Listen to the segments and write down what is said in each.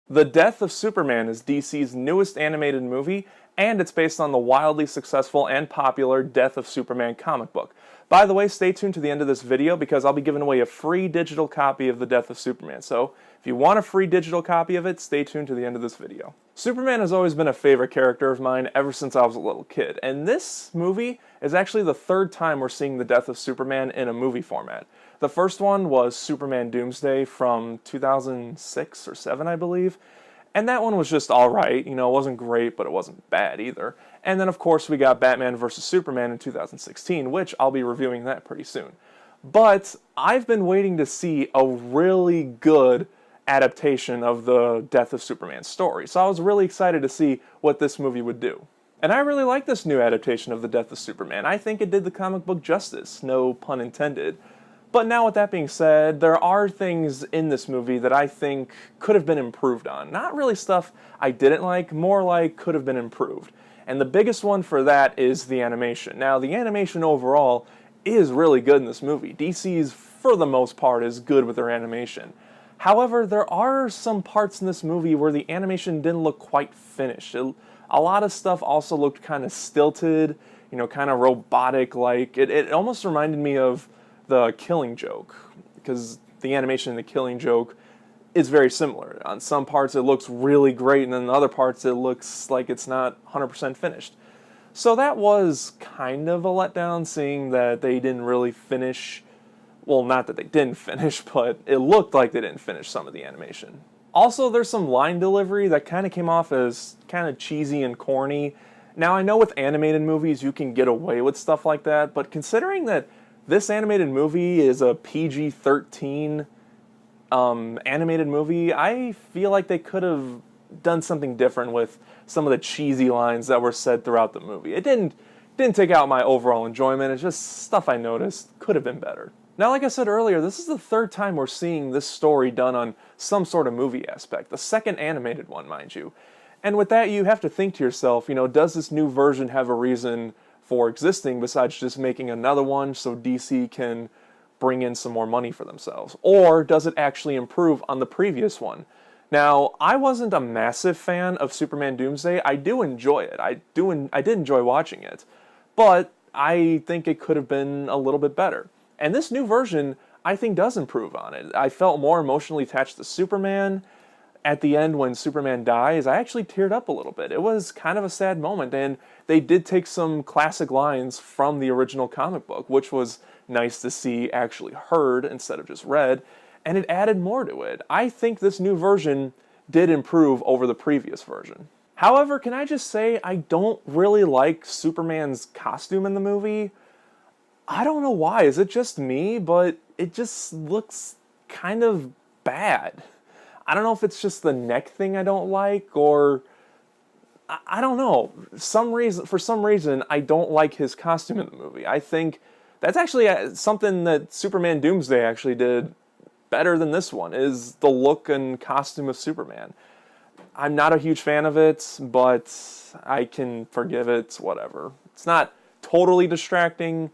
The Death of Superman is DC's newest animated movie, and it's based on the wildly successful and popular Death of Superman comic book. By the way, stay tuned to the end of this video because I'll be giving away a free digital copy of The Death of Superman. So, if you want a free digital copy of it, stay tuned to the end of this video. Superman has always been a favorite character of mine ever since I was a little kid, and this movie is actually the third time we're seeing The Death of Superman in a movie format. The first one was Superman Doomsday from 2006 or 7, I believe. And that one was just alright, you know, it wasn't great, but it wasn't bad either. And then, of course, we got Batman vs. Superman in 2016, which I'll be reviewing that pretty soon. But I've been waiting to see a really good adaptation of the Death of Superman story, so I was really excited to see what this movie would do. And I really like this new adaptation of the Death of Superman. I think it did the comic book justice, no pun intended. But now with that being said, there are things in this movie that I think could have been improved on. Not really stuff I didn't like, more like could have been improved. And the biggest one for that is the animation. Now, the animation overall is really good in this movie. DC's, for the most part, is good with their animation. However, there are some parts in this movie where the animation didn't look quite finished. A lot of stuff also looked kind of stilted, you know, kind of robotic-like. It almost reminded me of The Killing Joke, because the animation in The Killing Joke is very similar. On some parts it looks really great, and then in other parts it looks like it's not 100% finished. So that was kind of a letdown, seeing that they didn't really finish, well, not that they didn't finish, but it looked like they didn't finish some of the animation. Also, there's some line delivery that kind of came off as kind of cheesy and corny. Now, I know with animated movies you can get away with stuff like that, but considering that this animated movie is a PG-13 animated movie, I feel like they could have done something different with some of the cheesy lines that were said throughout the movie. It didn't take out my overall enjoyment, it's just stuff I noticed could have been better. Now, like I said earlier, this is the third time we're seeing this story done on some sort of movie aspect, the second animated one, mind you. And with that, you have to think to yourself, you know, does this new version have a reason for existing besides just making another one so DC can bring in some more money for themselves? Or does it actually improve on the previous one? Now, I wasn't a massive fan of Superman Doomsday. I do enjoy it. I did enjoy watching it. But I think it could have been a little bit better. And this new version, I think, does improve on it. I felt more emotionally attached to Superman. At the end, when Superman dies, I actually teared up a little bit. It was kind of a sad moment, and they did take some classic lines from the original comic book, which was nice to see actually heard instead of just read, and it added more to it. I think this new version did improve over the previous version. However, can I just say, I don't really like Superman's costume in the movie. I don't know why. Is it just me? But it just looks kind of bad. I don't know if it's just the neck thing I don't like, or I don't know. For some reason, I don't like his costume in the movie. I think that's actually something that Superman Doomsday actually did better than this one, is the look and costume of Superman. I'm not a huge fan of it, but I can forgive it, whatever. It's not totally distracting.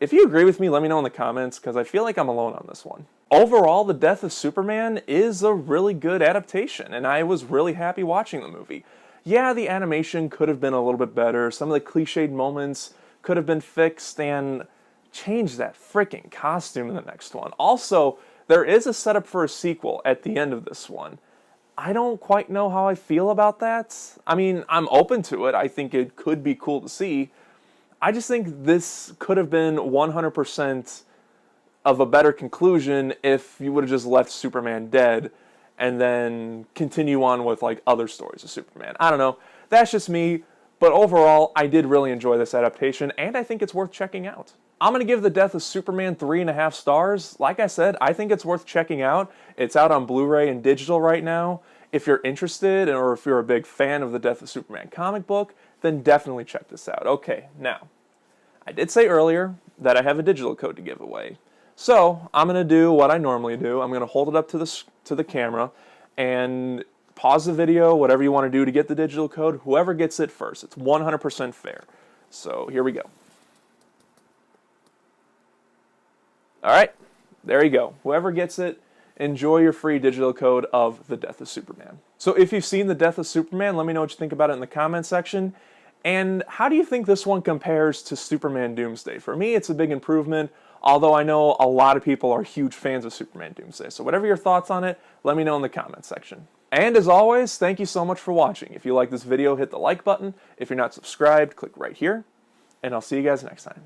If you agree with me, let me know in the comments, because I feel like I'm alone on this one. Overall, The Death of Superman is a really good adaptation, and I was really happy watching the movie. Yeah, the animation could have been a little bit better, some of the cliched moments could have been fixed, and change that freaking costume in the next one. Also, there is a setup for a sequel at the end of this one. I don't quite know how I feel about that. I mean, I'm open to it. I think it could be cool to see. I just think this could have been 100% of a better conclusion if you would have just left Superman dead and then continue on with like other stories of Superman. I don't know. That's just me. But overall, I did really enjoy this adaptation, and I think it's worth checking out. I'm going to give The Death of Superman 3.5 stars. Like I said, I think it's worth checking out. It's out on Blu-ray and digital right now. If you're interested, or if you're a big fan of the Death of Superman comic book, then definitely check this out. Okay, now, I did say earlier that I have a digital code to give away. So, I'm going to do what I normally do. I'm going to hold it up to the camera and pause the video, whatever you want to do to get the digital code. Whoever gets it first. It's 100% fair. So, here we go. Alright, there you go. Whoever gets it enjoy your free digital code of The Death of Superman. So if you've seen The Death of Superman, let me know what you think about it in the comment section. And how do you think this one compares to Superman Doomsday? For me, it's a big improvement, although I know a lot of people are huge fans of Superman Doomsday. So whatever your thoughts on it, let me know in the comment section. And as always, thank you so much for watching. If you like this video, hit the like button. If you're not subscribed, click right here. And I'll see you guys next time.